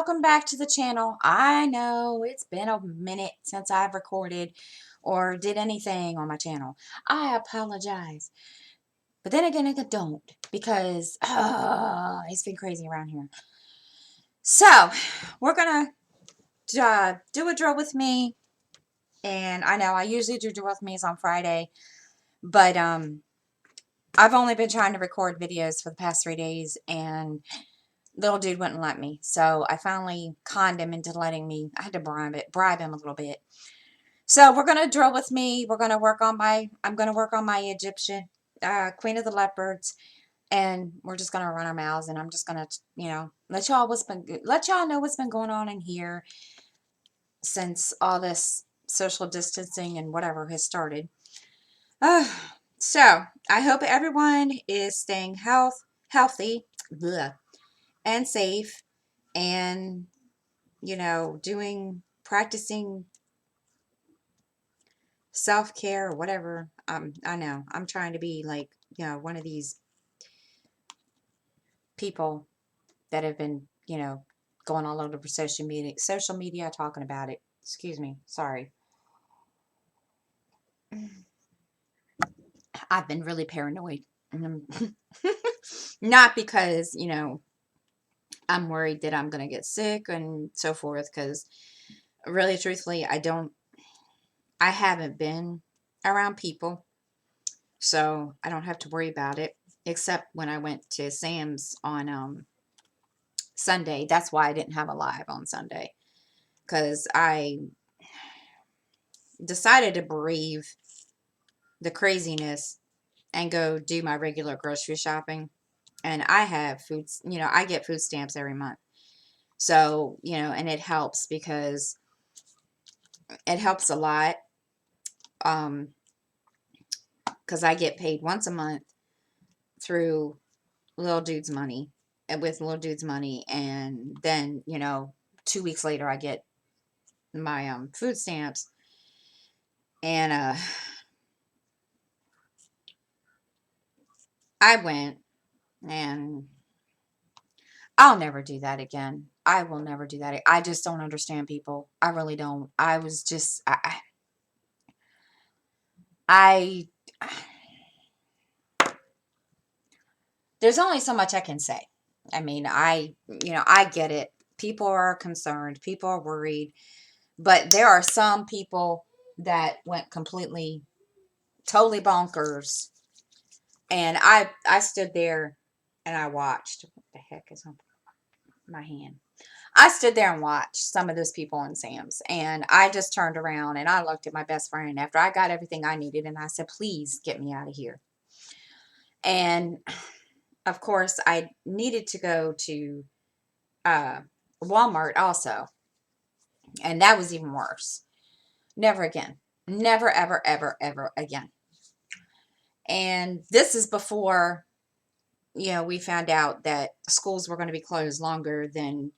welcome back to the channel. I know it's been a minute since I've recorded or did anything on my channel. I apologize. But then again, I don't because it's been crazy around here. So, we're going to do a drill with me. And I know I usually do drill with me's on Friday. But I've only been trying to record videos for the past 3 days. And little dude wouldn't let me, so I finally conned him into letting me. I had to bribe him a little bit. So we're gonna drill with me. We're gonna work on I'm gonna work on my Egyptian Queen of the Leopards, and we're just gonna run our mouths. And I'm just gonna, let y'all know what's been going on in here since all this social distancing and whatever has started. So I hope everyone is staying healthy. Bleh, and safe, and practicing self-care or whatever. I know I'm trying to be like, one of these people that have been, going all over social media talking about it. Excuse me, sorry. I've been really paranoid. Not because, I'm worried that I'm going to get sick and so forth, because really, truthfully, I haven't been around people, so I don't have to worry about it, except when I went to Sam's on Sunday. That's why I didn't have a live on Sunday, because I decided to brave the craziness and go do my regular grocery shopping. And I have foods, I get food stamps every month. So, and it helps because it helps a lot. Because I get paid once a month through little dude's money, with little dude's money, and then 2 weeks later I get my food stamps. And I went, and I'll never do that again. I will never do that. I just don't understand people. I really don't. I was just I there's only so much I can say. I mean, I get it. People are concerned. People are worried. But there are some people that went completely, totally bonkers. And I stood there and I watched. What the heck is on my hand? I stood there and watched some of those people in Sam's. And I just turned around and I looked at my best friend after I got everything I needed. And I said, please get me out of here. And of course, I needed to go to Walmart also. And that was even worse. Never again. Never, ever, ever, ever again. And this is before, we found out that schools were going to be closed longer than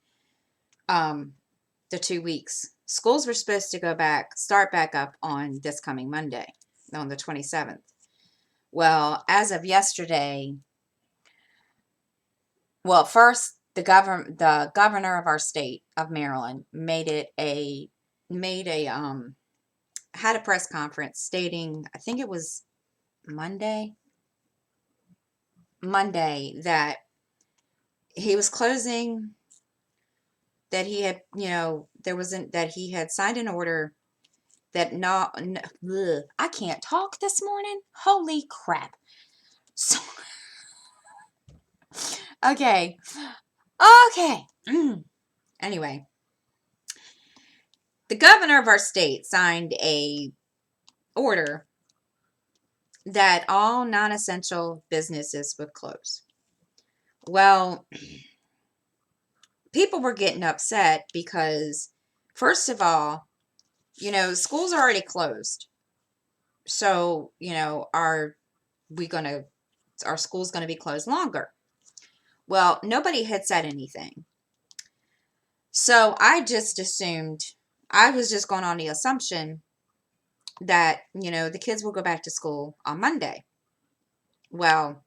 the 2 weeks. Schools were supposed to start back up on this coming Monday, on the 27th. Well, as of yesterday, first the governor of our state of Maryland had a press conference stating, I think it was Monday, that he was closing, that he had, that he had signed an order that I can't talk this morning. Holy crap. So, okay. Anyway, the governor of our state signed a order that all non-essential businesses would close. Well, people were getting upset because, first of all, schools are already closed. So, are our schools going to be closed longer? Well, nobody had said anything. So I just assumed, I was just going on the assumption that, the kids will go back to school on Monday. Well,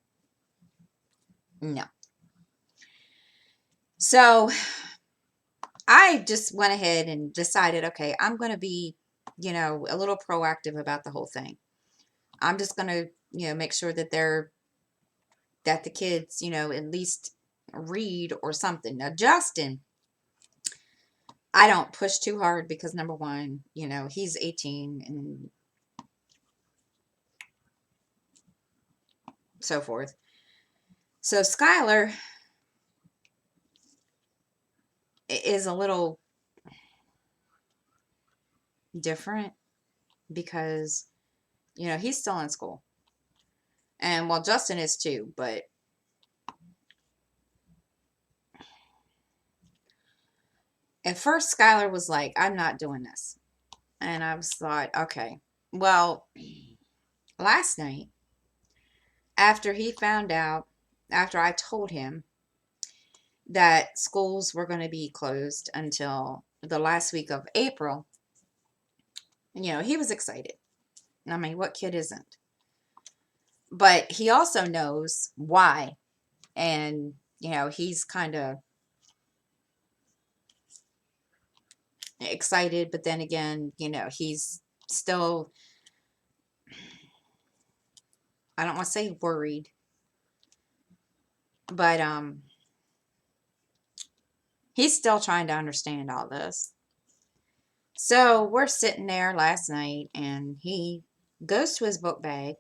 no. So I just went ahead and decided, okay, I'm going to be, a little proactive about the whole thing. I'm just going to, make sure that the kids, at least read or something. Now, Justin, I don't push too hard because number one, he's 18 and so forth. So Skylar is a little different because, he's still in school. And well, Justin is too, but at first Skylar was like, I'm not doing this. And I was thought, okay. Well, last night, after he found out, after I told him that schools were going to be closed until the last week of April, he was excited. I mean, what kid isn't? But he also knows why. And, he's kind of excited, but then again, he's still, I don't want to say worried, but he's still trying to understand all this. So we're sitting there last night and he goes to his book bag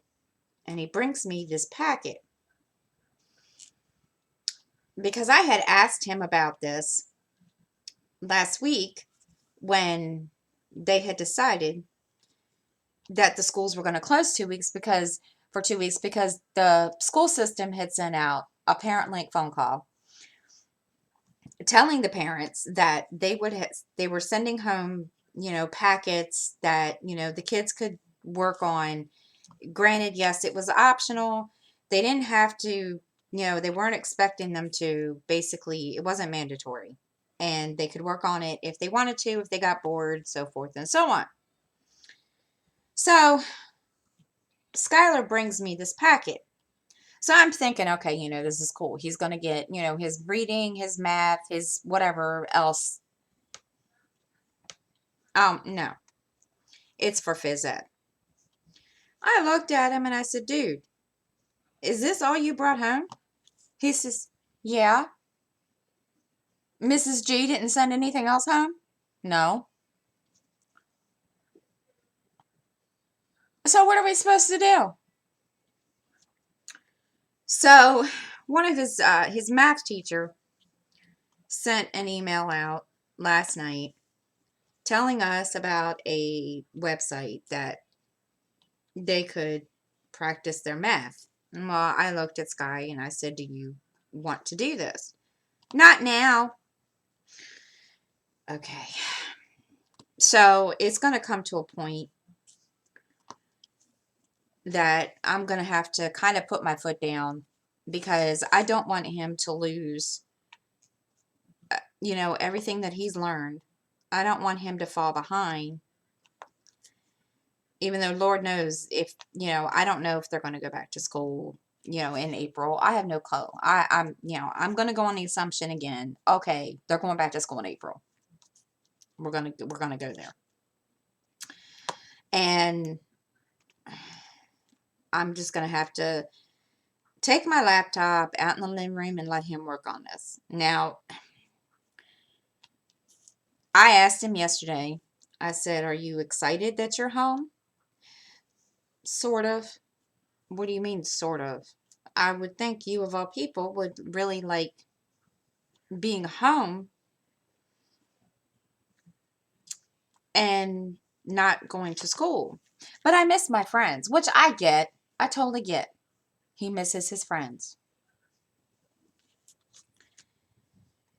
and he brings me this packet because I had asked him about this last week when they had decided that the schools were going to close 2 weeks for 2 weeks because the school system had sent out a parent link phone call telling the parents that they were sending home, packets that, the kids could work on. Granted, yes, it was optional. They didn't have to, they weren't expecting them to. Basically, it wasn't mandatory. And they could work on it if they wanted to, if they got bored, so forth and so on. So Skylar brings me this packet. So I'm thinking, okay, this is cool. He's going to get, his reading, his math, his whatever else. No, it's for phys ed. I looked at him and I said, dude, is this all you brought home? He says, yeah. Mrs. G didn't send anything else home? No. So what are we supposed to do? So one of his math teacher sent an email out last night telling us about a website that they could practice their math. And well, I looked at Sky and I said, do you want to do this? Not now. Okay. So it's going to come to a point that I'm going to have to kind of put my foot down because I don't want him to lose, everything that he's learned. I don't want him to fall behind, even though Lord knows if, I don't know if they're going to go back to school, in April. I have no clue. I'm going to go on the assumption again. Okay, they're going back to school in April. We're going to go there. And I'm just going to have to take my laptop out in the living room and let him work on this. Now, I asked him yesterday, I said, are you excited that you're home? Sort of. What do you mean, sort of? I would think you, of all people, would really like being home and not going to school. But I miss my friends, which I get. I totally get. He misses his friends.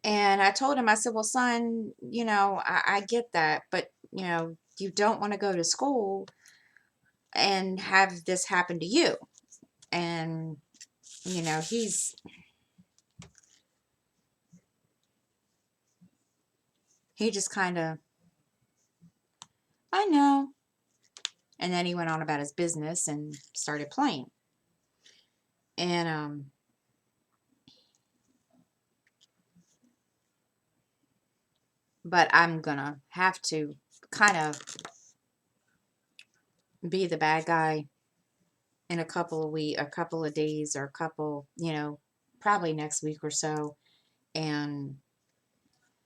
And I told him, I said, well, son, I get that, but, you don't want to go to school and have this happen to you. And, he just kind of, I know. And then he went on about his business and started playing. And, but I'm gonna have to kind of be the bad guy in a couple of weeks, a couple of days, or a couple, probably next week or so, and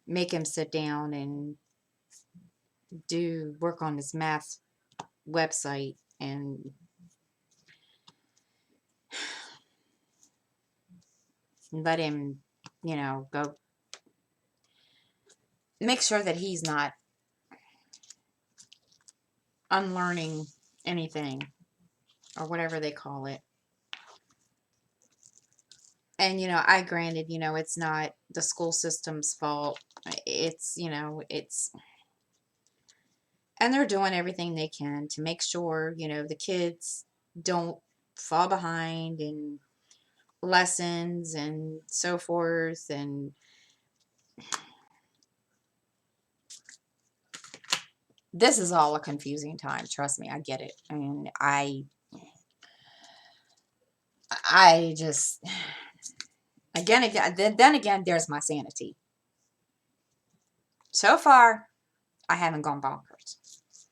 make him sit down and do work on his math website and let him, go make sure that he's not unlearning anything or whatever they call it. And, I granted, it's not the school system's fault. And they're doing everything they can to make sure, the kids don't fall behind in lessons and so forth. And this is all a confusing time. Trust me, I get it. And I just, then again, there's my sanity. So far, I haven't gone bonkers.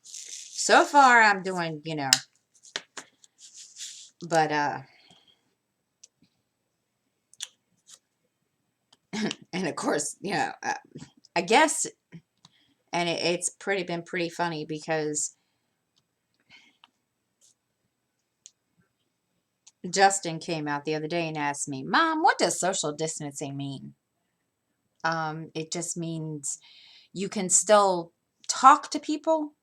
So far, I'm doing, but, and of course, I guess, and it's been pretty funny because Justin came out the other day and asked me, Mom, what does social distancing mean? It just means you can still talk to people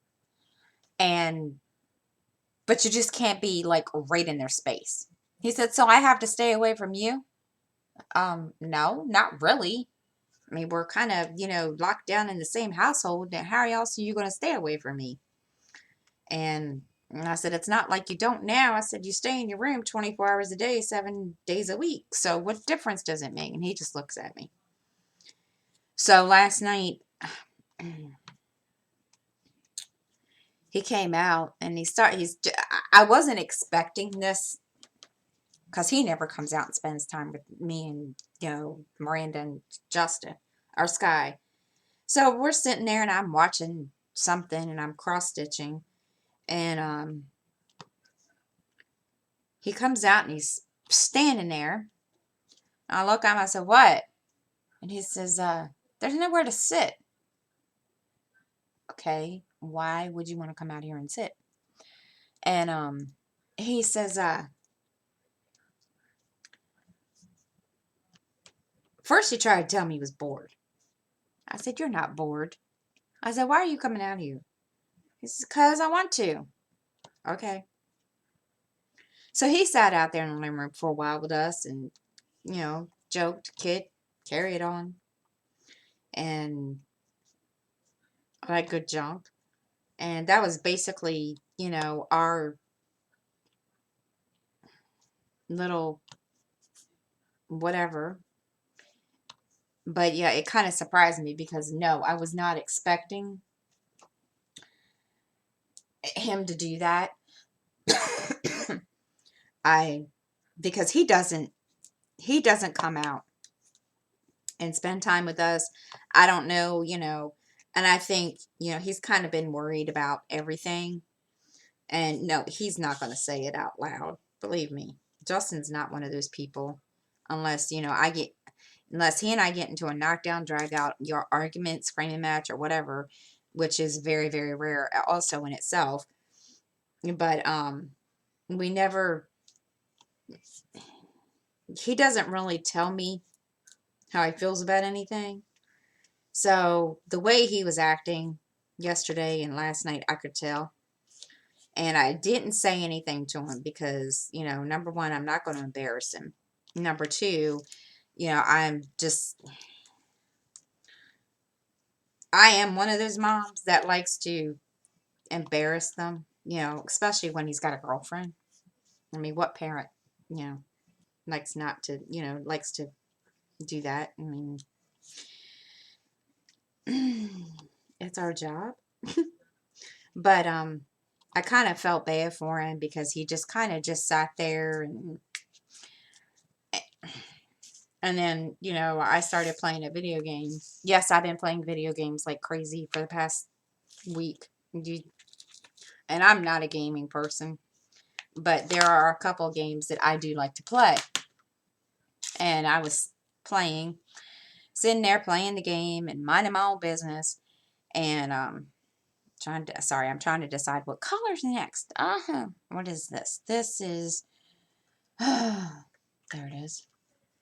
but you just can't be like right in their space. He said, so I have to stay away from you? No, not really. I mean, we're kind of, locked down in the same household. Then how else are you going to stay away from me? And I said, it's not like you don't now. I said, you stay in your room 24 hours a day, 7 days a week. So what difference does it make? And he just looks at me. So last night, he came out and I wasn't expecting this because he never comes out and spends time with me and, Miranda and Justin or Sky. So we're sitting there and I'm watching something and I'm cross stitching. And he comes out and he's standing there. I look at him, I said, what? And he says, there's nowhere to sit. Okay, why would you want to come out here and sit? And he says, first he tried to tell me he was bored. I said, you're not bored. I said, why are you coming out here? He says, because I want to. Okay. So he sat out there in the living room for a while with us and, joked, kid, carried on. And all that good junk. And that was basically, our little whatever. But yeah, it kind of surprised me because no, I was not expecting him to do that. Because he doesn't come out and spend time with us. I don't know, and I think, he's kind of been worried about everything. And no, he's not going to say it out loud. Believe me, Justin's not one of those people unless, unless he and I get into a knockdown, drag out your argument, screaming match or whatever, which is very, very rare also in itself. But we never, he doesn't really tell me how he feels about anything. So the way he was acting yesterday and last night, I could tell. And I didn't say anything to him because, number one, I'm not going to embarrass him. Number two, I am one of those moms that likes to embarrass them, especially when he's got a girlfriend. I mean, what parent, likes not to, likes to do that? I mean, it's our job. But I kind of felt bad for him because he just kind of just sat there and And then, you know, I started playing a video game. Yes, I've been playing video games like crazy for the past week. And I'm not a gaming person, but there are a couple games that I do like to play. And I was playing, sitting there playing the game and minding my own business. And I'm trying to decide what color's next. What is this? This is, there it is.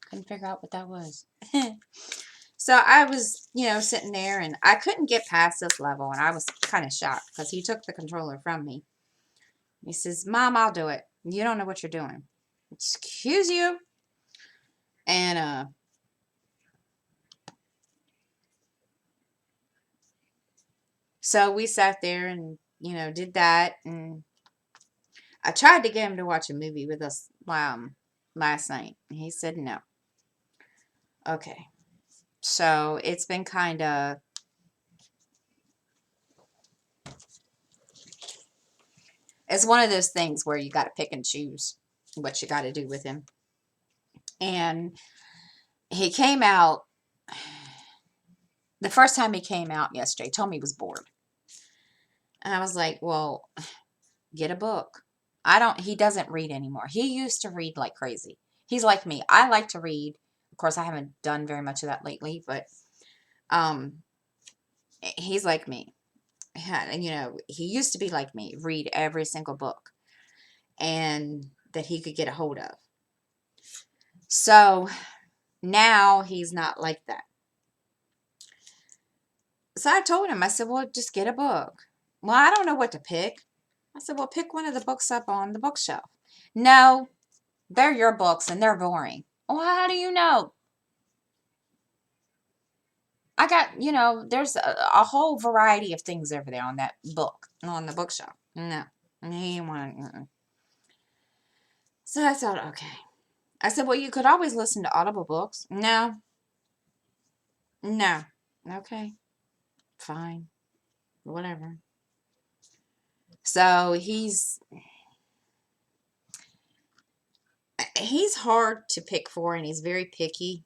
Couldn't figure out what that was. So I was, you know, sitting there and I couldn't get past this level, and I was kind of shocked because he took the controller from me. He says, "Mom, I'll do it. You don't know what you're doing." Excuse you. And so we sat there and, you know, did that, and I tried to get him to watch a movie with us last night. He said no. Okay. So it's been kind of, it's one of those things where you got to pick and choose what you got to do with him. And he came out, the first time he came out yesterday, told me he was bored. And I was like, well, get a book. He doesn't read anymore. He used to read like crazy. He's like me. I like to read. Of course, I haven't done very much of that lately, but um, he's like me. And, you know, he used to be like me, read every single book and that he could get a hold of. So now he's not like that. So I told him, I said, well, just get a book. Well, I don't know what to pick. I said, well, pick one of the books up on the bookshelf. No, they're your books and they're boring. Well, how do you know? I got, you know, there's a whole variety of things over there on that book, on the bookshelf. No, he wanted. So I thought, okay. I said, well, you could always listen to Audible books. No, no. Okay, fine, whatever. So he's hard to pick for, and he's very picky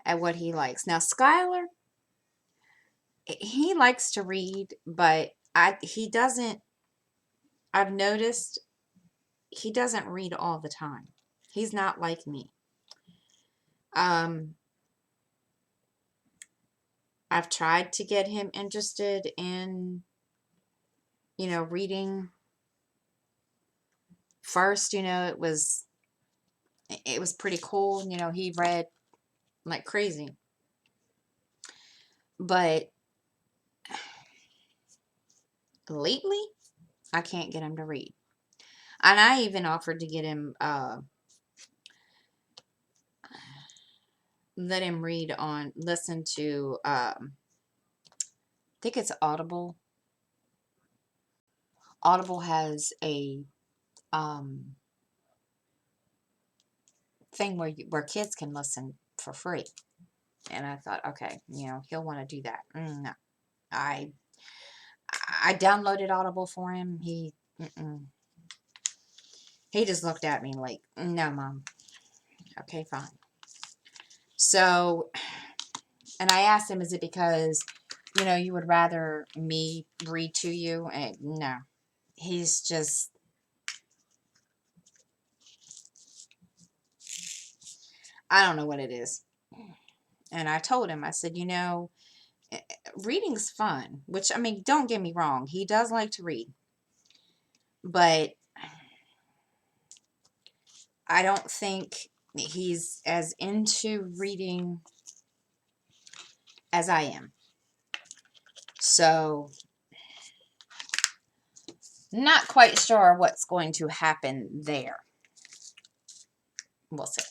at what he likes. Now, Skylar, he likes to read, but he doesn't, I've noticed he doesn't read all the time. He's not like me. Um, I've tried to get him interested in, you know, reading. First, you know, it was pretty cool. You know, he read like crazy. But lately, I can't get him to read. And I even offered to get him, let him listen to, I think it's Audible. Audible has a um, thing where kids can listen for free. And I thought, okay, you know, he'll want to do that. No, I I downloaded Audible for him. He just looked at me like, no, Mom. Okay, fine. So, and I asked him, is it because, you know, you would rather me read to you? And no, he's just, I don't know what it is. And I told him, I said, you know, reading's fun, which, I mean, don't get me wrong. He does like to read, but I don't think he's as into reading as I am. So, not quite sure what's going to happen there. We'll see.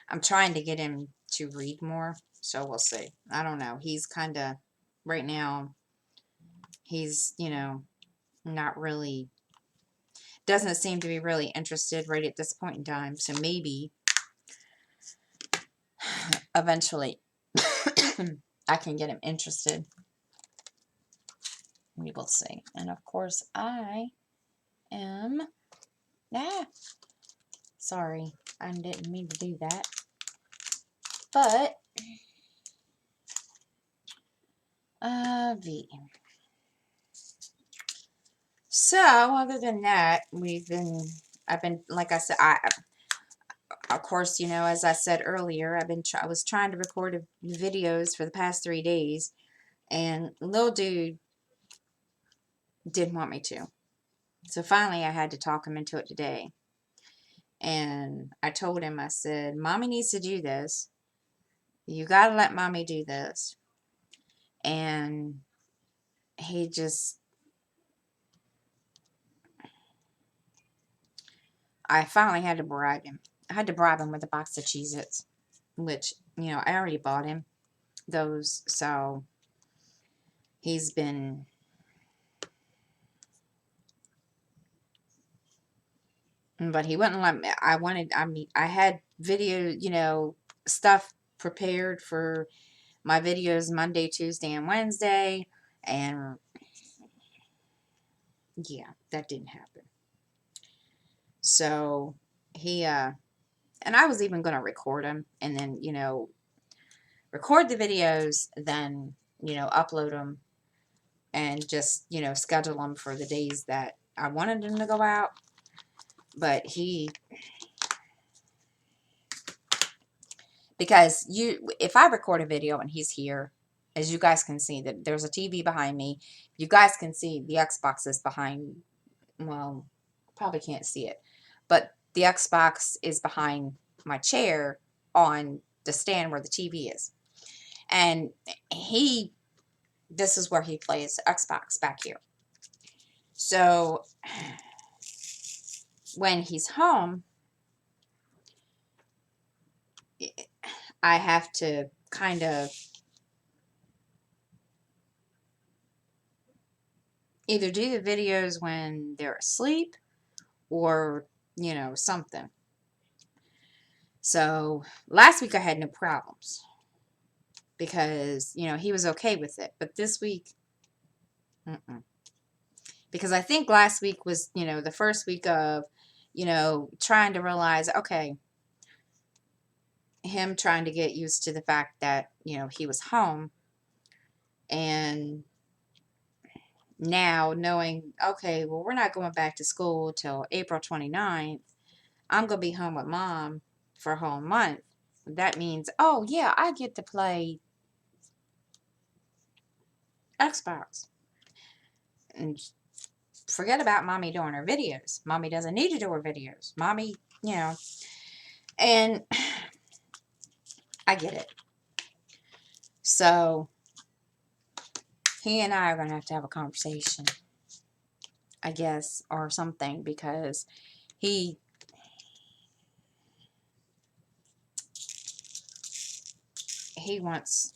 I'm trying to get him to read more, so we'll see. I don't know. He's kind of, right now, he's, you know, not really, doesn't seem to be really interested right at this point in time. So maybe eventually I can get him interested. We will see. And of course, I am, sorry, I didn't mean to do that. But so other than that, I've been, like I said, of course, as I said earlier, I was trying to record videos for the past 3 days, and little dude didn't want me to. So finally, I had to talk him into it today. And I told him, I said, Mommy needs to do this. You got to let Mommy do this. And he just, I finally had to bribe him. I had to bribe him with a box of Cheez-Its, which, I already bought him those. So he's been, but he wouldn't let me. I had video, stuff prepared for my videos Monday, Tuesday, and Wednesday. And yeah, that didn't happen. So and I was even going to record them and then, record the videos, then, upload them and just, schedule them for the days that I wanted them to go out. But because if I record a video and he's here, as you guys can see, that there's a TV behind me. You guys can see the Xbox is behind, well, probably can't see it, but the Xbox is behind my chair on the stand where the TV is. And this is where he plays Xbox, back here. So when he's home, I have to kind of either do the videos when they're asleep or, something. So last week I had no problems because, he was okay with it. But this week, because I think last week was, the first week of, trying to realize, okay, him trying to get used to the fact that, he was home. And now knowing, okay, well, we're not going back to school till April 29th. I'm going to be home with Mom for a whole month. That means, oh, yeah, I get to play Xbox. And forget about Mommy doing her videos. Mommy doesn't need to do her videos. Mommy, and I get it. So he and I are going to have a conversation, I guess, or something, because he wants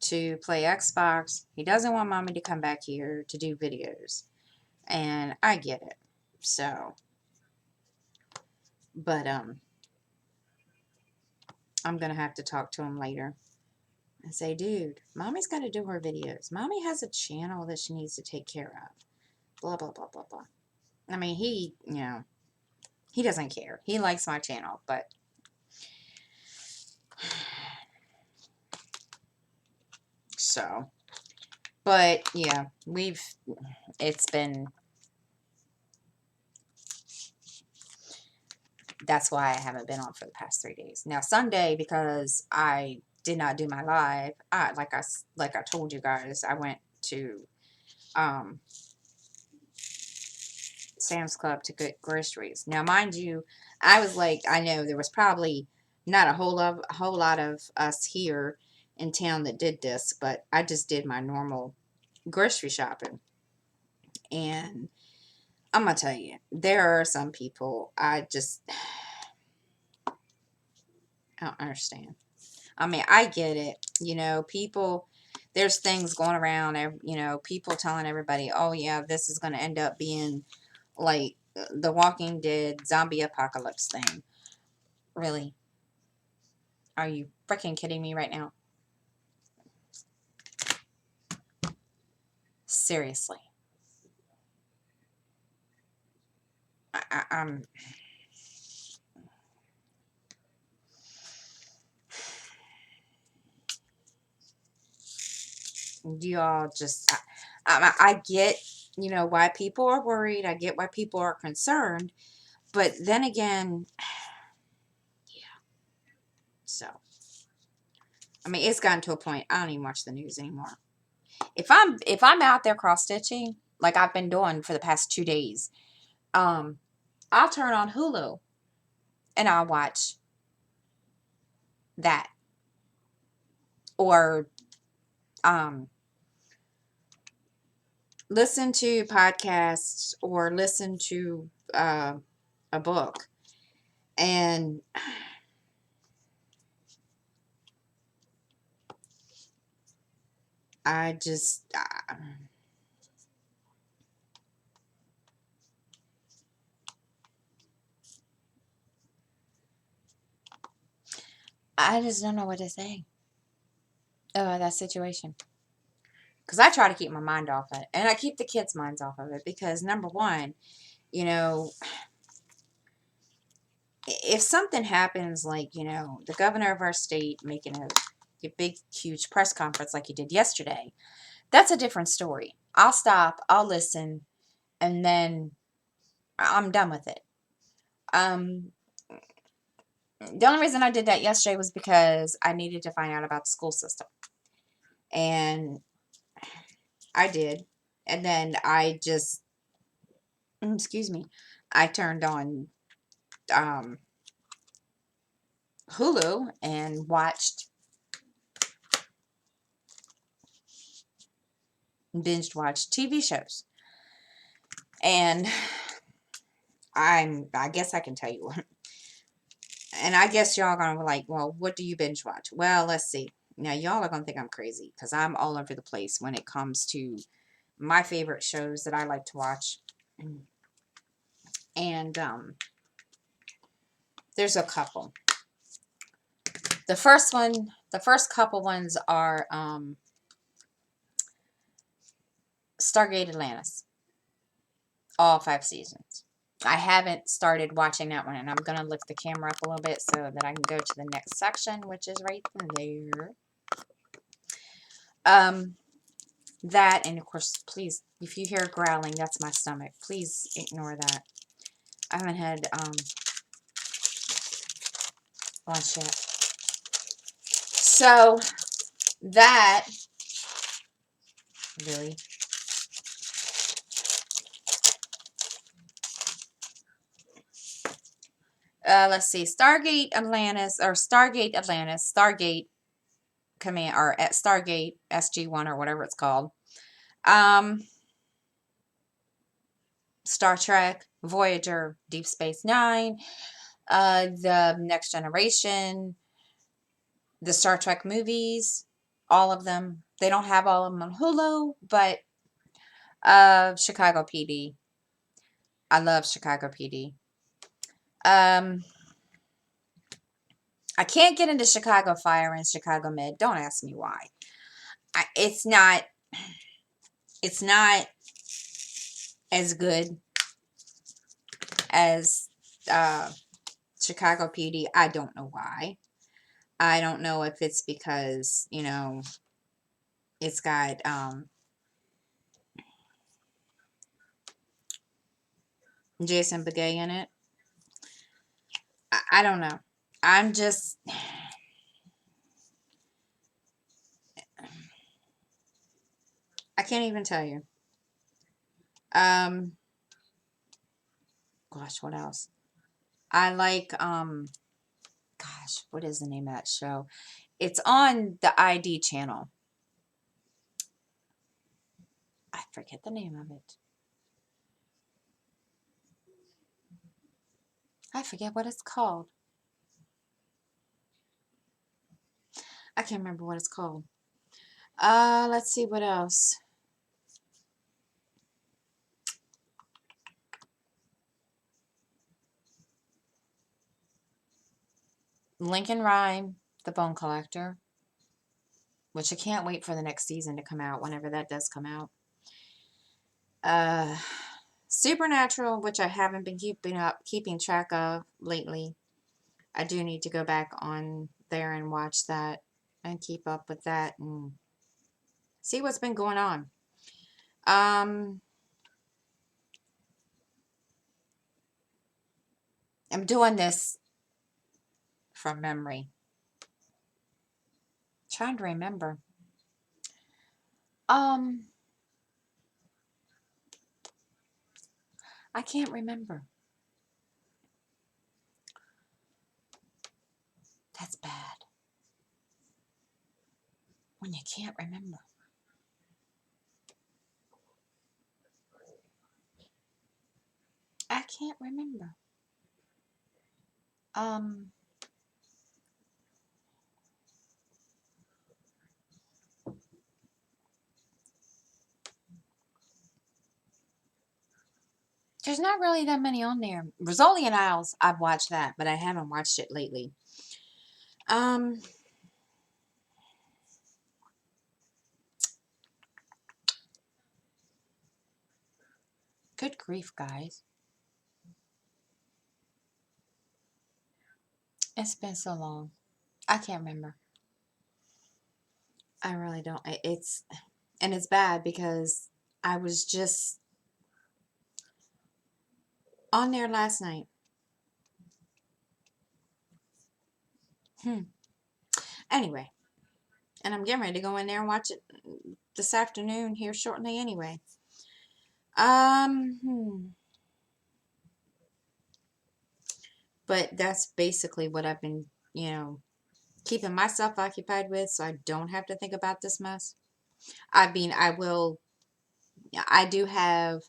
to play Xbox. He doesn't want Mommy to come back here to do videos. And I get it. So, but I'm going to have to talk to him later and say, dude, Mommy's got to do her videos. Mommy has a channel that she needs to take care of. Blah, blah, blah, blah, blah. I mean, he doesn't care. He likes my channel, but so, but yeah, it's been, that's why I haven't been on for the past 3 days. Now Sunday, because I did not do my live, like I told you guys, I went to Sam's Club to get groceries. Now, mind you, I was like, I know there was probably not a whole lot of us here in town that did this, but I just did my normal grocery shopping. And I'm gonna tell you, there are some people I don't understand. I mean, I get it. People, there's things going around, people telling everybody, oh yeah, this is going to end up being like the Walking Dead zombie apocalypse thing. Really? Are you freaking kidding me right now? Seriously. I'm You all just, I get, why people are worried. I get why people are concerned. But then again, so, I mean, it's gotten to a point, I don't even watch the news anymore. If I'm out there cross stitching, like I've been doing for the past 2 days, um, I'll turn on Hulu and I'll watch that. Or um listen to podcasts or listen to a book. And I just, I just don't know what to say about that situation. Because I try to keep my mind off it. And I keep the kids' minds off of it. Because, number one, you know, if something happens, like, the governor of our state making a big, huge press conference like he did yesterday, that's a different story. I'll stop, I'll listen, and then I'm done with it. Um, the only reason I did that yesterday was because I needed to find out about the school system. And I did. And then I just, excuse me, I turned on um, Hulu and binged watched TV shows. And I guess I can tell you one. And I guess y'all gonna be like, well, what do you binge watch? Well, let's see. Now, y'all are gonna think I'm crazy because I'm all over the place when it comes to my favorite shows that I like to watch. And there's a couple. The first couple ones are Stargate Atlantis, all 5 seasons. I haven't started watching that one, and I'm gonna lift the camera up a little bit so that I can go to the next section, which is right there. That, and of course, please, if you hear growling, that's my stomach. Please ignore that. I haven't had lunch yet. So that really. Let's see, Stargate Atlantis, or Stargate Atlantis, Stargate Command, or at Stargate SG-1 or whatever it's called. Star Trek, Voyager, Deep Space Nine, the Next Generation, the Star Trek movies, all of them. They don't have all of them on Hulu, but Chicago PD. I love Chicago PD. I can't get into Chicago Fire and Chicago Med. Don't ask me why. It's not as good as Chicago PD. I don't know why. I don't know if it's because, it's got Jason Begay in it. I don't know. I'm just, I can't even tell you. Gosh, what else? I like, gosh, what is the name of that show? It's on the ID channel. I forget the name of it. I forget what it's called. I can't remember what it's called. Let's see what else. Lincoln Rhyme, The Bone Collector, which I can't wait for the next season to come out, whenever that does come out. Supernatural, which I haven't been keeping track of lately. I do need to go back on there and watch that and keep up with that. And See what's been going on. I'm doing this from memory. Trying to remember. Um, I can't remember. That's bad. When you can't remember. I can't remember. Um, there's not really that many on there. Rizzoli and Isles, I've watched that, but I haven't watched it lately. Um, good grief, guys. It's been so long. I can't remember. I really don't. And it's bad because I was just on there last night. Hmm. Anyway, and I'm getting ready to go in there and watch it this afternoon here shortly anyway. Hmm. But that's basically what I've been, keeping myself occupied with so I don't have to think about this mess. I mean, I do have,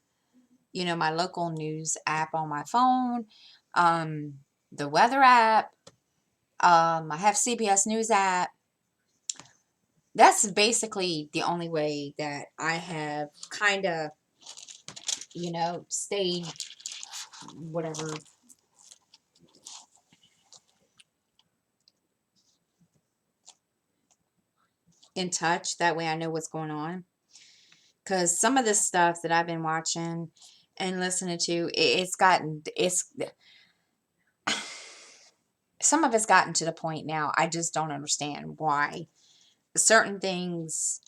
my local news app on my phone, um, the weather app, I have CBS News app. That's basically the only way that I have kind of, stayed whatever in touch. That way I know what's going on. Because some of the stuff that I've been watching and listening to, some of it's gotten to the point now, I just don't understand why certain things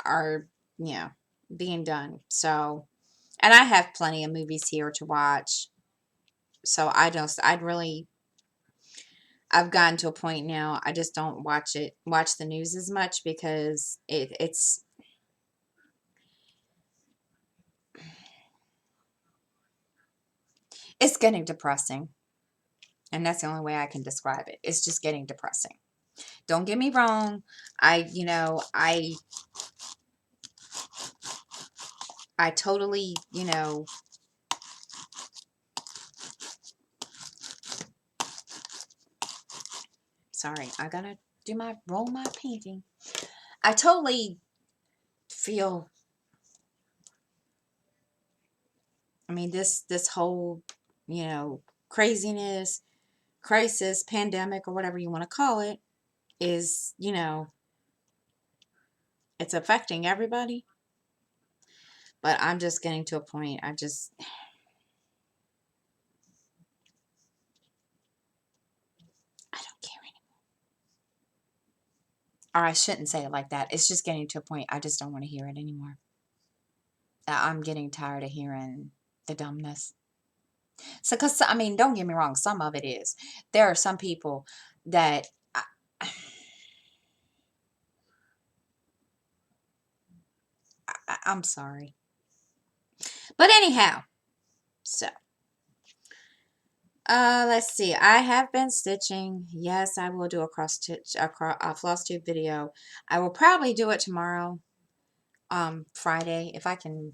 are, being done. So, and I have plenty of movies here to watch. So I've gotten to a point now, I just don't watch the news as much because it's getting depressing. And that's the only way I can describe it. It's just getting depressing. Don't get me wrong. I totally, sorry, I gotta roll my painting. I totally feel, I mean, this whole, craziness, crisis, pandemic, or whatever you want to call it, is, it's affecting everybody. But I'm just getting to a point, I don't care anymore. Or I shouldn't say it like that. It's just getting to a point, I just don't want to hear it anymore. I'm getting tired of hearing the dumbness. So, because, I mean, don't get me wrong, some of it is. There are some people that, I, I'm sorry. But anyhow, so, let's see. I have been stitching. Yes, I will do a cross stitch, a floss tube video. I will probably do it tomorrow, Friday, if I can.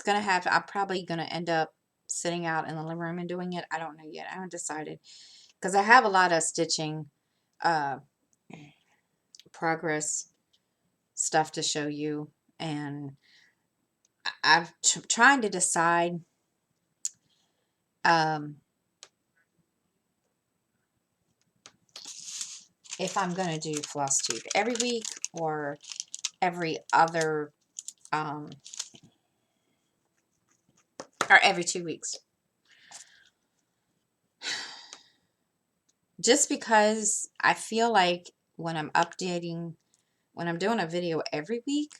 I'm probably gonna end up sitting out in the living room and doing it. I don't know yet. I haven't decided because I have a lot of stitching, uh, progress stuff to show you, and I'm trying to decide, um, if I'm gonna do floss tube every week or every other, um, or every 2 weeks. just because I feel like when I'm updating, when I'm doing a video every week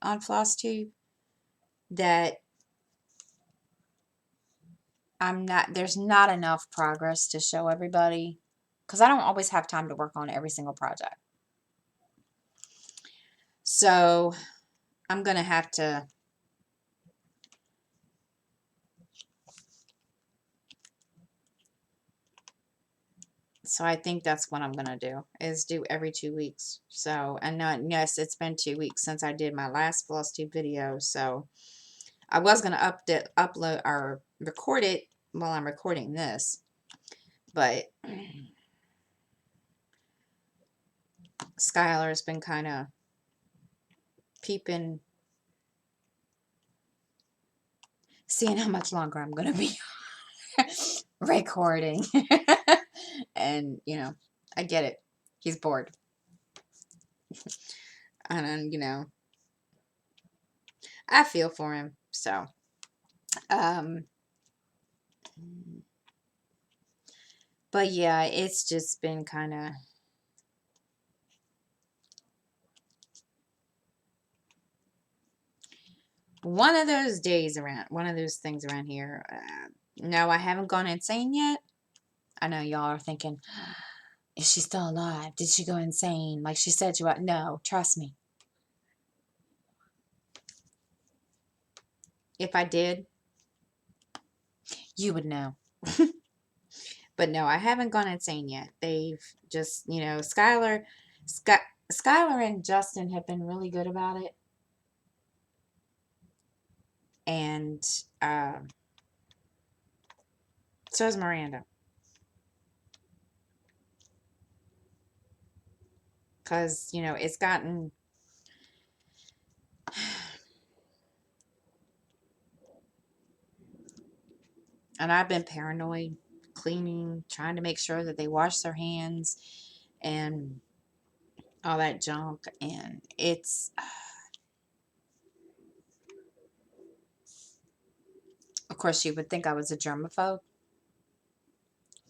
on FlossTube, that there's not enough progress to show everybody because I don't always have time to work on every single project. So I'm going to have to, so I think that's what I'm going to do, is do every 2 weeks. So, and yes, it's been 2 weeks since I did my last FlossTube video. So I was going to upload or record it while I'm recording this, but Skylar's been kind of peeping, seeing how much longer I'm going to be recording. And, I get it. He's bored. And, I feel for him. So, but yeah, it's just been kind of one of those days around, one of those things around here. No, I haven't gone insane yet. I know y'all are thinking, is she still alive? Did she go insane? Like she said you. No, trust me. If I did, you would know. But no, I haven't gone insane yet. They've just, Skylar and Justin have been really good about it. And so is Miranda. Because, it's gotten... And I've been paranoid, cleaning, trying to make sure that they wash their hands and all that junk. And it's... Of course, you would think I was a germaphobe.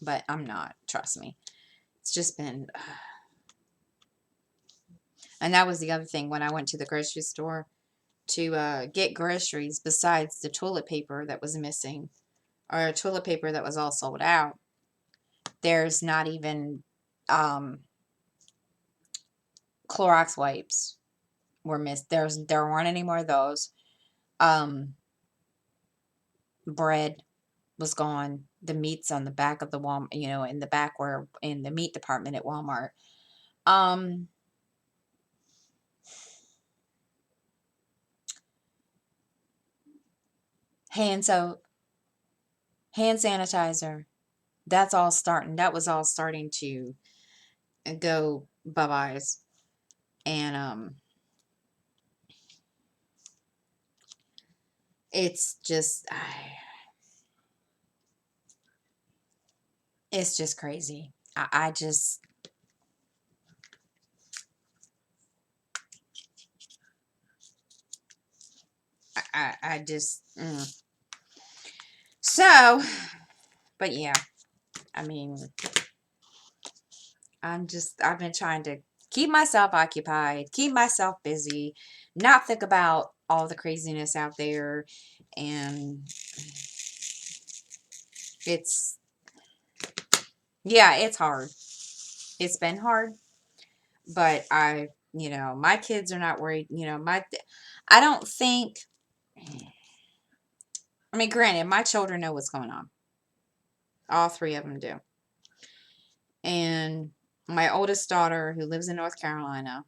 But I'm not, trust me. It's just been... And that was the other thing when I went to the grocery store to get groceries, besides the toilet paper that was missing, or toilet paper that was all sold out. There's not even Clorox wipes were missed. There weren't any more of those. Bread was gone. The meat's on the back of the Walmart, in the back where in the meat department at Walmart. Hand soap, hand sanitizer. That was all starting to go bye-byes. And it's just it's just crazy. I just I just so, but yeah, I mean, I've been trying to keep myself occupied, keep myself busy, not think about all the craziness out there. And yeah, it's hard. It's been hard, but my kids are not worried. I don't think, I mean, granted, my children know what's going on. All three of them do. And my oldest daughter, who lives in North Carolina,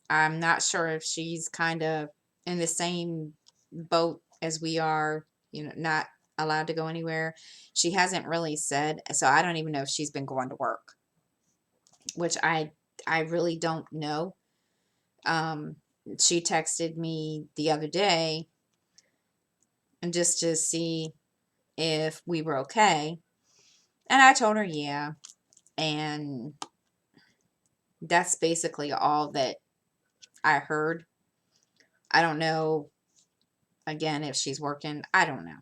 I'm not sure if she's kind of in the same boat as we are, not allowed to go anywhere. She hasn't really said, so I don't even know if she's been going to work, which I really don't know. She texted me the other day and just to see if we were okay. And I told her, yeah. And that's basically all that I heard. I don't know, again, if she's working. I don't know.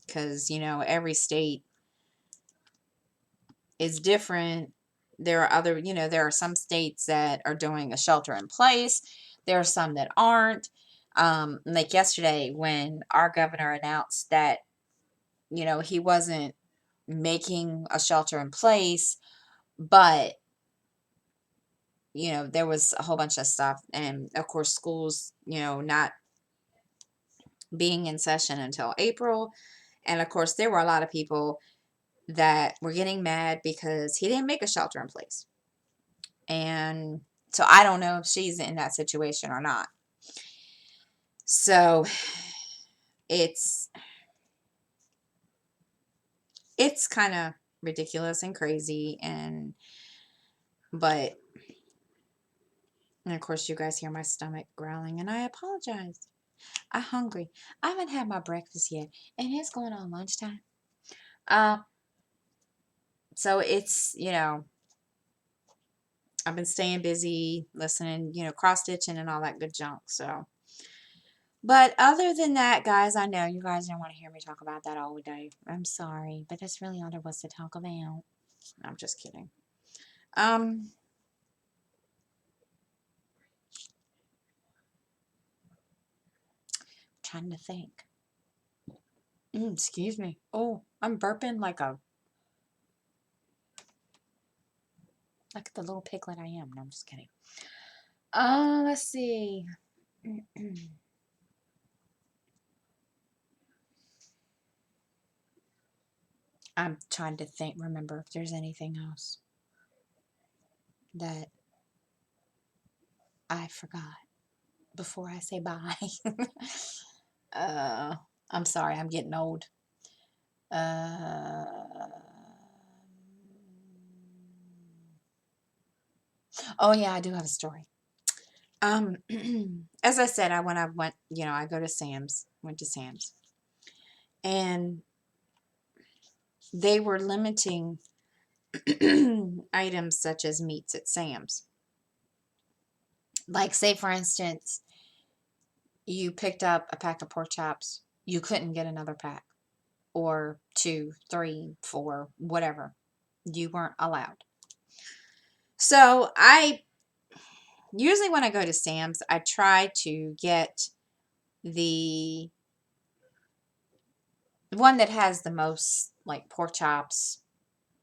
Because, every state is different. There are other, there are some states that are doing a shelter in place. There are some that aren't. Like yesterday when our governor announced that, he wasn't making a shelter in place, but, there was a whole bunch of stuff. And of course, schools, not being in session until April. And of course, there were a lot of people that were getting mad because he didn't make a shelter in place. And so I don't know if she's in that situation or not. So it's kind of ridiculous and crazy, but and of course you guys hear my stomach growling, and I apologize. I'm hungry. I haven't had my breakfast yet, and it's going on lunchtime. Uh, so it's, I've been staying busy, listening, cross stitching and all that good junk. So, but other than that, guys, I know you guys don't want to hear me talk about that all day. I'm sorry, but that's really all there was to talk about. I'm just kidding. Um, Trying to think. Excuse me. Oh, I'm burping like the little piglet I am. No, I'm just kidding. Let's see. I'm trying to remember if there's anything else that I forgot before I say bye. uh, I'm sorry, I'm getting old. Uh, oh yeah, I do have a story. Um, as I said, I went, I go to Sam's, went to Sam's, and they were limiting items such as meats at Sam's. Like, say for instance, you picked up a pack of pork chops, you couldn't get another pack, or two, three, four, whatever. You weren't allowed. So I usually when I go to Sam's, I try to get the one that has the most like pork chops,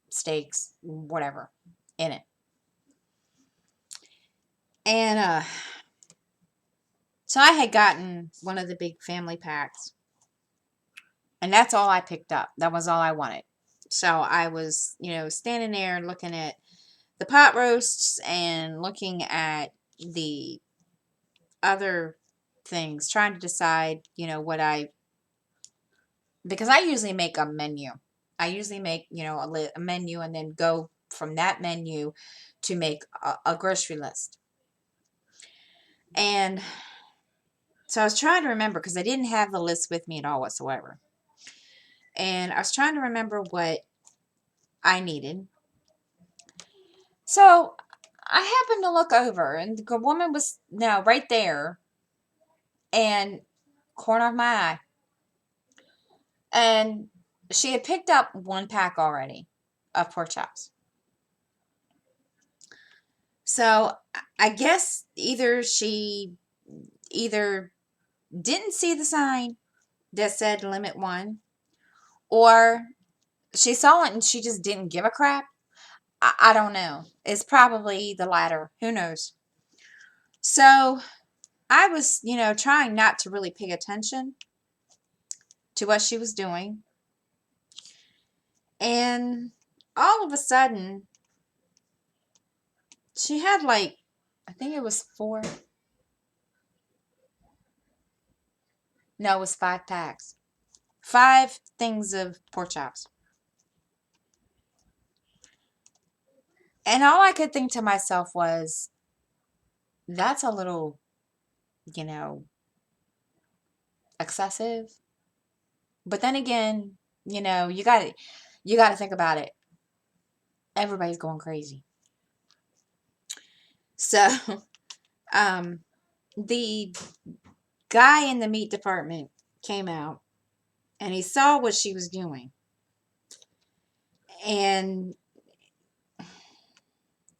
steaks, whatever in it. And so I had gotten one of the big family packs, and that's all I picked up. That was all I wanted. So I was, standing there looking at the pot roasts and looking at the other things, trying to decide, because I usually make a menu. I usually make, a menu and then go from that menu to make a grocery list. And so I was trying to remember because I didn't have the list with me at all whatsoever. And I was trying to remember what I needed. So I happened to look over and the woman was now right there and corner of my eye. And she had picked up one pack already of pork chops. So I guess either didn't see the sign that said limit one, or she saw it and she just didn't give a crap. I don't know. It's probably the latter. Who knows? So I was, trying not to really pay attention to what she was doing. And all of a sudden, she had I think it was four. No, it was 5 packs. 5 things of pork chops. And all I could think to myself was, that's a little, you know, excessive. But then again, you got to think about it. Everybody's going crazy. So, um, the guy in the meat department came out and he saw what she was doing. And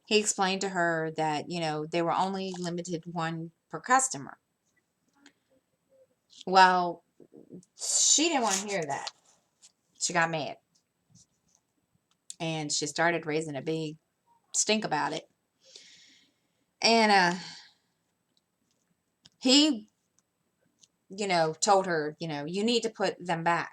he explained to her that, they were only limited one per customer. Well, she didn't want to hear that. She got mad. And she started raising a big stink about it. And he, told her, you need to put them back.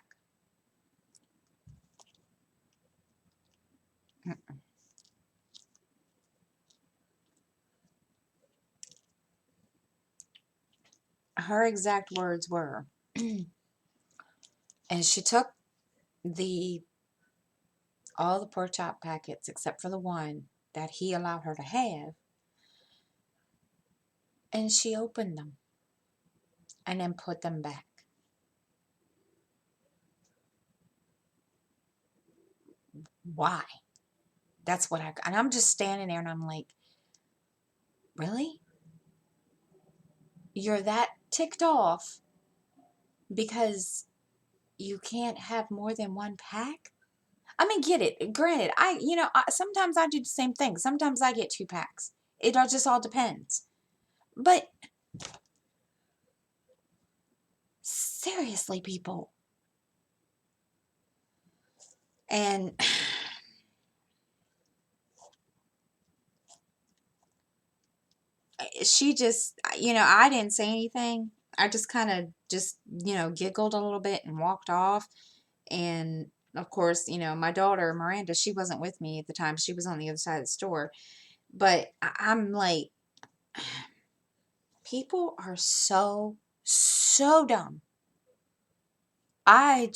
Her exact words were, and she took the all the pork chop packets except for the one that he allowed her to have, and she opened them and then put them back. Why? That's what and I'm just standing there and I'm like, really? You're that ticked off because you can't have more than one pack? I mean, get it. Granted, sometimes I do the same thing. Sometimes I get 2 packs. It just all depends. But seriously, people. And she just, I didn't say anything. I just kind of just, giggled a little bit and walked off. And of course, my daughter, Miranda, she wasn't with me at the time. She was on the other side of the store. But I'm like, people are so, so dumb. I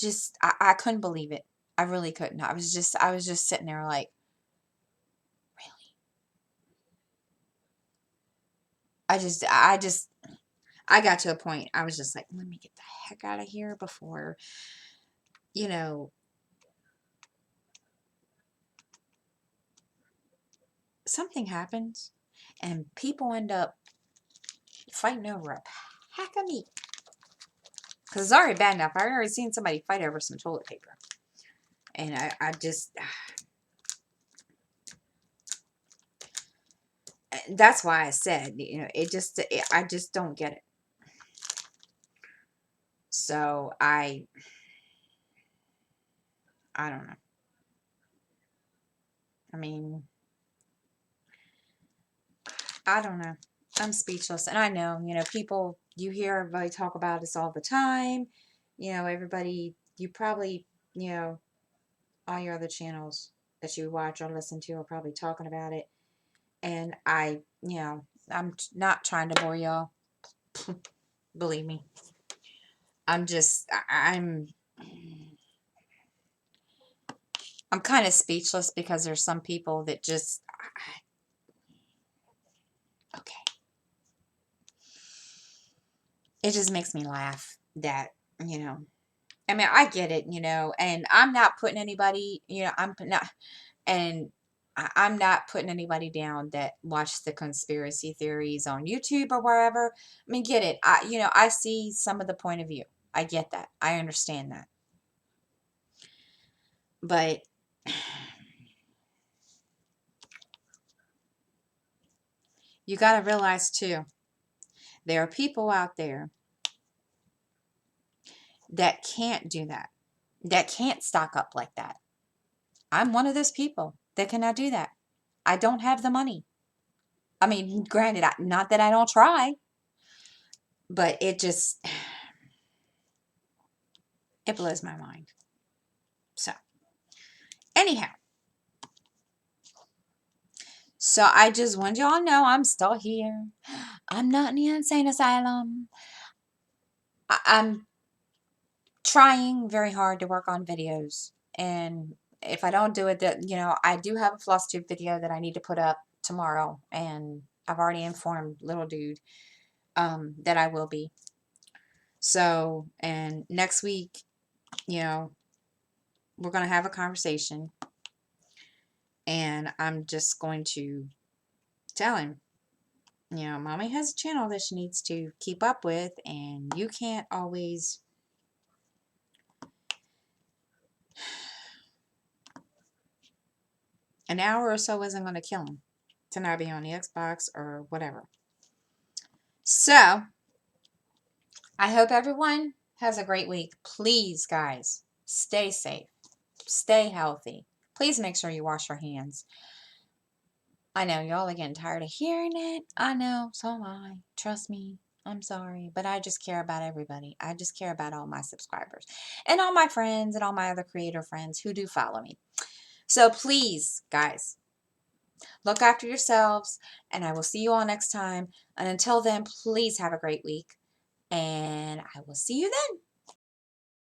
couldn't believe it. I really couldn't. I was just sitting there like, really? I got to a point. I was just like, let me get the heck out of here before, you know, something happens and people end up fighting over a pack of meat. Because it's already bad enough. I've already seen somebody fight over some toilet paper. And I just, that's why I said, I just don't get it. So I don't know. I mean, I don't know. I'm speechless. And I know, people, you hear everybody talk about this all the time. Everybody, you probably, all your other channels that you watch or listen to are probably talking about it. And I'm not trying to bore y'all. Believe me. I'm kind of speechless because there's some people that just, okay. It just makes me laugh that, I mean, I get it, and I'm not putting anybody, I'm not, and I'm not putting anybody down that watches the conspiracy theories on YouTube or wherever. I mean, get it. I see some of the point of view. I get that. I understand that. But you got to realize too, there are people out there that can't do that can't stock up like that. I'm one of those people that cannot do that. I don't have the money. I mean, granted, not that I don't try, but it blows my mind. So, anyhow, so I just want y'all to know I'm still here. I'm not in the insane asylum. I'm trying very hard to work on videos. And if I don't do it, I do have a floss tube video that I need to put up tomorrow. And I've already informed little dude that I will be. So, and next week, we're going to have a conversation. And I'm just going to tell him, mommy has a channel that she needs to keep up with, and you can't always. An hour or so isn't going to kill him. to not be on the Xbox or whatever. So, I hope everyone has a great week. Please, guys, stay safe. Stay healthy. Please make sure you wash your hands. I know y'all are getting tired of hearing it. I know, so am I. Trust me. I'm sorry, but I just care about everybody. I just care about all my subscribers and all my friends and all my other creator friends who do follow me. So please, guys, look after yourselves, and I will see you all next time. And until then, please have a great week, and I will see you then.